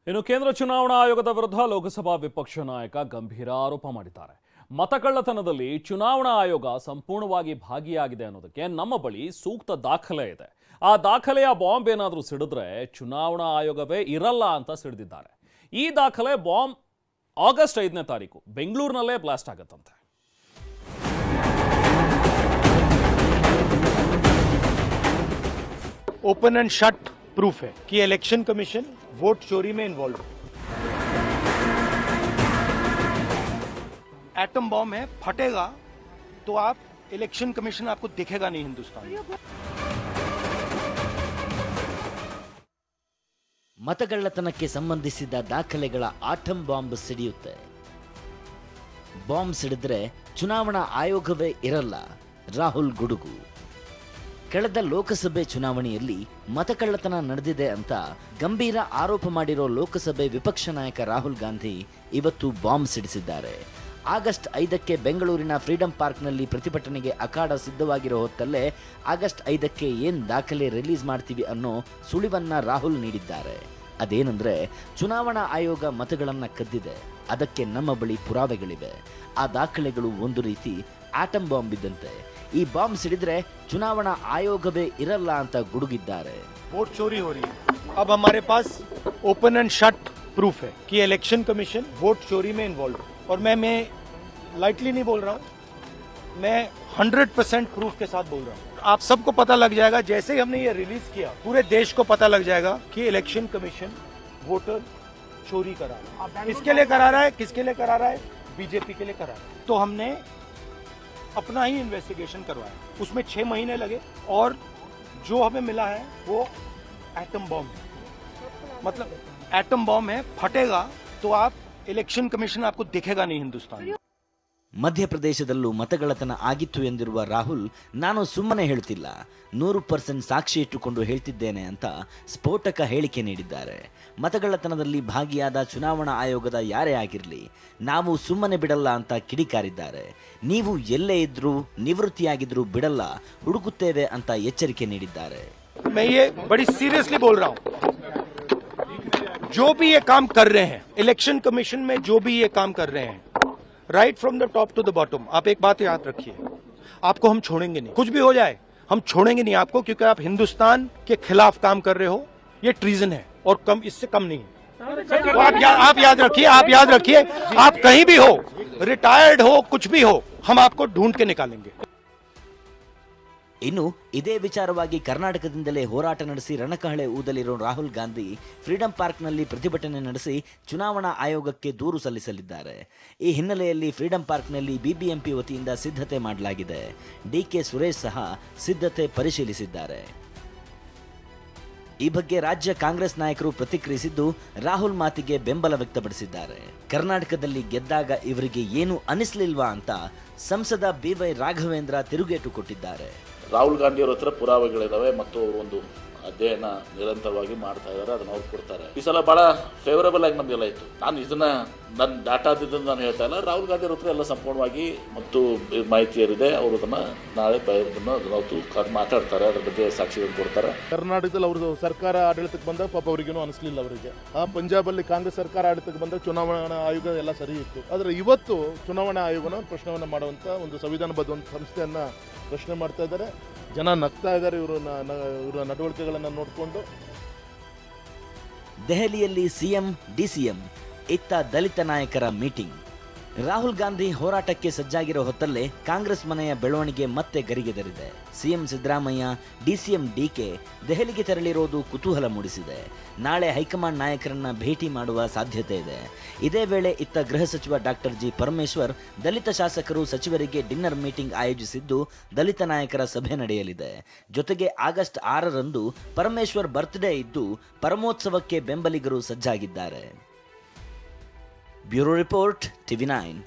ಇನ್ನು ಕೇಂದ್ರ ಚುನಾವಣಾ ಆಯೋಗದ ವಿರುದ್ಧ ಲೋಕಸಭಾ ವಿಪಕ್ಷ ನಾಯಕ ಗಂಭೀರ ಆರೋಪ ಮಾಡಿದ್ದಾರೆ. ಮತಕಳ್ಳತನದಲ್ಲಿ ಚುನಾವಣಾ ಆಯೋಗ ಸಂಪೂರ್ಣವಾಗಿ ಭಾಗಿಯಾಗಿದೆ ಅನ್ನೋದಕ್ಕೆ ನಮ್ಮ ಬಳಿ ಸೂಕ್ತ ದಾಖಲೆ ಇದೆ. ಆ ದಾಖಲೆಯ ಬಾಂಬ್ ಏನಾದರೂ ಸಿಡಿದ್ರೆ ಚುನಾವಣಾ ಆಯೋಗವೇ ಇರಲ್ಲ ಅಂತ ಸಿಡಿದಿದ್ದಾರೆ. ಈ ದಾಖಲೆ ಬಾಂಬ್ ಆಗಸ್ಟ್ 5ನೇ ತಾರೀಕು ಬೆಂಗಳೂರಿನಲ್ಲೇ ಬ್ಲಾಸ್ಟ್ ಆಗತ್ತಂತೆ. ओपन एंड शट प्रूफ है कि इलेक्शन कमीशन वोट चोरी में इन्वॉल्व है। एटम बॉम्ब है, फटेगा तो आप इलेक्शन कमीशन आपको दिखेगा नहीं हिंदुस्तान में। ಮತಗಳ್ಳತನಕ್ಕೆ ಸಂಬಂಧಿಸಿದ ದಾಖಲೆಗಳ ಆಟಂ ಬಾಂಬ್ ಸಿಡಿಯುತ್ತೆ. ಬಾಂಬ್ ಸಿಡಿದ್ರೆ ಚುನಾವಣಾ ಆಯೋಗವೇ ಇರಲ್ಲ. ರಾಹುಲ್ ಗುಡುಗು. ಕಳೆದ ಲೋಕಸಭೆ ಚುನಾವಣೆಯಲ್ಲಿ ಮತಕಳ್ಳತನ ನಡೆದಿದೆ ಅಂತ ಗಂಭೀರ ಆರೋಪ ಮಾಡಿರೋ ಲೋಕಸಭೆ ವಿಪಕ್ಷ ನಾಯಕ ರಾಹುಲ್ ಗಾಂಧಿ ಇವತ್ತು ಬಾಂಬ್ ಸಿಡಿಸಿದ್ದಾರೆ. ಆಗಸ್ಟ್ 5ಕ್ಕೆ ಬೆಂಗಳೂರಿನ ಫ್ರೀಡಂ ಪಾರ್ಕ್ನಲ್ಲಿ ಪ್ರತಿಭಟನೆಗೆ ಅಖಾಡ ಸಿದ್ಧವಾಗಿರೋ ಹೊತ್ತಲ್ಲೇ ಆಗಸ್ಟ್ 5ಕ್ಕೆ ಏನ್ ದಾಖಲೆ ರಿಲೀಸ್ ಮಾಡ್ತೀವಿ ಅನ್ನೋ ಸುಳಿವನ್ನ ರಾಹುಲ್ ನೀಡಿದ್ದಾರೆ. ಅದೇನೆಂದ್ರೆ ಚುನಾವಣಾ ಆಯೋಗ ಮತಗಳನ್ನ ಕದ್ದಿದೆ, ಅದಕ್ಕೆ ನಮ್ಮ ಬಳಿ ಪುರಾವೆಗಳಿವೆ. ಆ ದಾಖಲೆಗಳು ಒಂದು ರೀತಿ ಆಟಂ ಬಾಂಬ್ ಇದ್ದಂತೆ. ಈ ಬಾಂಬ್ ಸಿಡಿದ್ರೆ ಚುನಾವಣಾ ಆಯೋಗವೇ ಇರಲ್ಲ ಅಂತ ಗುಡುಗಿದ್ದಾರೆ. वोट चोरी हो रही है, अब हमारे पास ओपन एंड शट प्रूफ है कि इलेक्शन कमीशन वोट चोरी में इन्वॉल्व है। और मैं लाइटली नहीं बोल रहा हूँ, मैं 100% प्रूफ के साथ बोल रहा हूँ। आप सबको पता लग जाएगा जैसे ही हमने ये रिलीज किया, पूरे देश को पता लग जाएगा कि इलेक्शन कमीशन वोटर चोरी करा रहा है। किसके लिए करा रहा है, किसके लिए करा रहा है? बीजेपी के लिए करा रहा है। तो हमने अपना ही इन्वेस्टिगेशन करवाया, उसमें 6 महीने लगे और जो हमें मिला है वो एटम बॉम्ब है। मतलब एटम बॉम्ब है, फटेगा तो आप इलेक्शन कमीशन आपको दिखेगा नहीं हिंदुस्तान में। ಮಧ್ಯಪ್ರದೇಶದಲ್ಲೂ ಮತಗಳ್ಳತನ ಆಗಿತ್ತು ಎಂದಿರುವ ರಾಹುಲ್, ನಾನು ಸುಮ್ಮನೆ ಹೇಳ್ತಿಲ್ಲ, 100% ಸಾಕ್ಷಿ ಇಟ್ಟುಕೊಂಡು ಹೇಳ್ತಿದ್ದೇನೆ ಅಂತ ಸ್ಫೋಟಕ ಹೇಳಿಕೆ ನೀಡಿದ್ದಾರೆ. ಮತಗಳ್ಳತನದಲ್ಲಿ ಭಾಗಿಯಾದ ಚುನಾವಣಾ ಆಯೋಗದ ಯಾರೇ ಆಗಿರಲಿ ನಾವು ಸುಮ್ಮನೆ ಬಿಡಲ್ಲ ಅಂತ ಕಿಡಿಕಾರಿದ್ದಾರೆ. ನೀವು ಎಲ್ಲೇ ಇದ್ರೂ ನಿವೃತ್ತಿಯಾಗಿದ್ರೂ ಬಿಡಲ್ಲ, ಹುಡುಕುತ್ತೇವೆ ಅಂತ ಎಚ್ಚರಿಕೆ ನೀಡಿದ್ದಾರೆ. मैं ये बड़ी सीरियसली बोल रहा हूँ, जो भी ये काम कर रहे हैं इलेक्शन कमीशन में, जो भी ये काम कर रहे हैं right from the top to the bottom, आप एक बात याद रखिए, आपको हम छोड़ेंगे नहीं। कुछ भी हो जाए हम छोड़ेंगे नहीं आपको, क्योंकि आप हिंदुस्तान के खिलाफ काम कर रहे हो। ये ट्रीजन है और कम, इससे कम नहीं है। तो आप याद रखिए, आप याद रखिए, आप कहीं भी हो, रिटायर्ड हो, कुछ भी हो, हम आपको ढूंढ के निकालेंगे। ಇನ್ನು ಇದೇ ವಿಚಾರವಾಗಿ ಕರ್ನಾಟಕದಿಂದಲೇ ಹೋರಾಟ ನಡೆಸಿ ರಣಕಹಳೆ ಊದಲಿರೋ ರಾಹುಲ್ ಗಾಂಧಿ ಫ್ರೀಡಂ ಪಾರ್ಕ್ನಲ್ಲಿ ಪ್ರತಿಭಟನೆ ನಡೆಸಿ ಚುನಾವಣಾ ಆಯೋಗಕ್ಕೆ ದೂರು ಸಲ್ಲಿಸಲಿದ್ದಾರೆ. ಈ ಹಿನ್ನೆಲೆಯಲ್ಲಿ ಫ್ರೀಡಂ ಪಾರ್ಕ್ನಲ್ಲಿ ಬಿಬಿಎಂಪಿ ವತಿಯಿಂದ ಸಿದ್ಧತೆ ಮಾಡಲಾಗಿದೆ. ಡಿಕೆ ಸುರೇಶ್ ಸಹ ಸಿದ್ಧತೆ ಪರಿಶೀಲಿಸಿದ್ದಾರೆ. ಈ ಬಗ್ಗೆ ರಾಜ್ಯ ಕಾಂಗ್ರೆಸ್ ನಾಯಕರು ಪ್ರತಿಕ್ರಿಯಿಸಿದ್ದು ರಾಹುಲ್ ಮಾತಿಗೆ ಬೆಂಬಲ ವ್ಯಕ್ತಪಡಿಸಿದ್ದಾರೆ. ಕರ್ನಾಟಕದಲ್ಲಿ ಗೆದ್ದಾಗ ಇವರಿಗೆ ಏನು ಅನಿಸ್ಲಿಲ್ವಾ ಅಂತ ಸಂಸದ ಬಿವೈ ರಾಘವೇಂದ್ರ ತಿರುಗೇಟು ಕೊಟ್ಟಿದ್ದಾರೆ. ರಾಹುಲ್ ಗಾಂಧಿ ಅವರ ಹತ್ರ ಪುರಾವೆಗಳಿದಾವೆ ಮತ್ತು ಅವರು ಒಂದು ಅಧ್ಯಯನ ನಿರಂತರವಾಗಿ ಮಾಡ್ತಾ ಇದ್ದಾರೆ, ಅದನ್ನ ಅವ್ರು ಕೊಡ್ತಾರೆ. ಈ ಸಲ ಬಹಳ ಫೇವರಬಲ್ ಆಗಿ ನಮ್ಗೆಲ್ಲ ಇತ್ತು. ನಾನು ಇದನ್ನ ನನ್ನ ಡಾಟಾದಿಂದ ನಾನು ಹೇಳ್ತಾ ಇಲ್ಲ, ರಾಹುಲ್ ಗಾಂಧಿ ಅವ್ರ ಹತ್ರ ಎಲ್ಲ ಸಂಪೂರ್ಣವಾಗಿ ಮತ್ತು ಮಾಹಿತಿ ಏರಿದೆ. ಅವರು ಅದನ್ನ ನಾಳೆ ಮಾತಾಡ್ತಾರೆ, ಅದ್ರ ಬಗ್ಗೆ ಸಾಕ್ಷಿಗಳನ್ನು ಕೊಡ್ತಾರೆ. ಕರ್ನಾಟಕದಲ್ಲಿ ಅವ್ರದ್ದು ಸರ್ಕಾರ ಆಡಳಿತಕ್ಕೆ ಬಂದಾಗ ಪಾಪ ಅವ್ರಿಗೇನು ಅನಿಸ್ಲಿಲ್ಲ. ಅವರಿಗೆ ಪಂಜಾಬಲ್ಲಿ ಕಾಂಗ್ರೆಸ್ ಸರ್ಕಾರ ಆಡಳಿತಕ್ಕೆ ಬಂದಾಗ ಚುನಾವಣಾ ಆಯೋಗ ಎಲ್ಲ ಸರಿ ಇತ್ತು. ಆದರೆ ಇವತ್ತು ಚುನಾವಣಾ ಆಯೋಗನ ಪ್ರಶ್ನೆಯನ್ನು ಮಾಡುವಂತ ಒಂದು ಸಂವಿಧಾನಬದ್ಧ ಒಂದು ಸಂಸ್ಥೆಯನ್ನ ಪ್ರಶ್ನೆ ಮಾಡ್ತಾ ಇದ್ದಾರೆ. ಜನ ನಗ್ತಾ ಇದ್ದಾರೆ ಇವರ ನಡವಳಿಕೆಗಳನ್ನು ನೋಡಿಕೊಂಡು. ದೆಹಲಿಯಲ್ಲಿ ಸಿಎಂ ಡಿಸಿಎಂ, ಇತ್ತ ದಲಿತ ನಾಯಕರ ಮೀಟಿಂಗ್. ರಾಹುಲ್ ಗಾಂಧಿ ಹೋರಾಟಕ್ಕೆ ಸಜ್ಜಾಗಿರೋ ಹೊತ್ತಲ್ಲೇ ಕಾಂಗ್ರೆಸ್ ಮನೆಯ ಬೆಳವಣಿಗೆ ಮತ್ತೆ ಗರಿಗೆದರಿದೆ. ಸಿಎಂ ಸಿದ್ದರಾಮಯ್ಯ, ಡಿಸಿಎಂ ಡಿಕೆ ದೆಹಲಿಗೆ ತೆರಳಿರೋದು ಕುತೂಹಲ ಮೂಡಿಸಿದೆ. ನಾಳೆ ಹೈಕಮಾಂಡ್ ನಾಯಕರನ್ನ ಭೇಟಿ ಮಾಡುವ ಸಾಧ್ಯತೆ ಇದೆ. ಇದೇ ವೇಳೆ ಇತ್ತ ಗೃಹ ಸಚಿವ ಡಾಕ್ಟರ್ ಜಿ ಪರಮೇಶ್ವರ್ ದಲಿತ ಶಾಸಕರು ಸಚಿವರಿಗೆ ಡಿನ್ನರ್ ಮೀಟಿಂಗ್ ಆಯೋಜಿಸಿದ್ದು ದಲಿತ ನಾಯಕರ ಸಭೆ ನಡೆಯಲಿದೆ. ಜೊತೆಗೆ ಆಗಸ್ಟ್ 6ರಂದು ಪರಮೇಶ್ವರ್ ಬರ್ತ್ಡೇ ಇದ್ದು ಪರಮೋತ್ಸವಕ್ಕೆ ಬೆಂಬಲಿಗರು ಸಜ್ಜಾಗಿದ್ದಾರೆ. Bureau report, ಟಿವಿ9.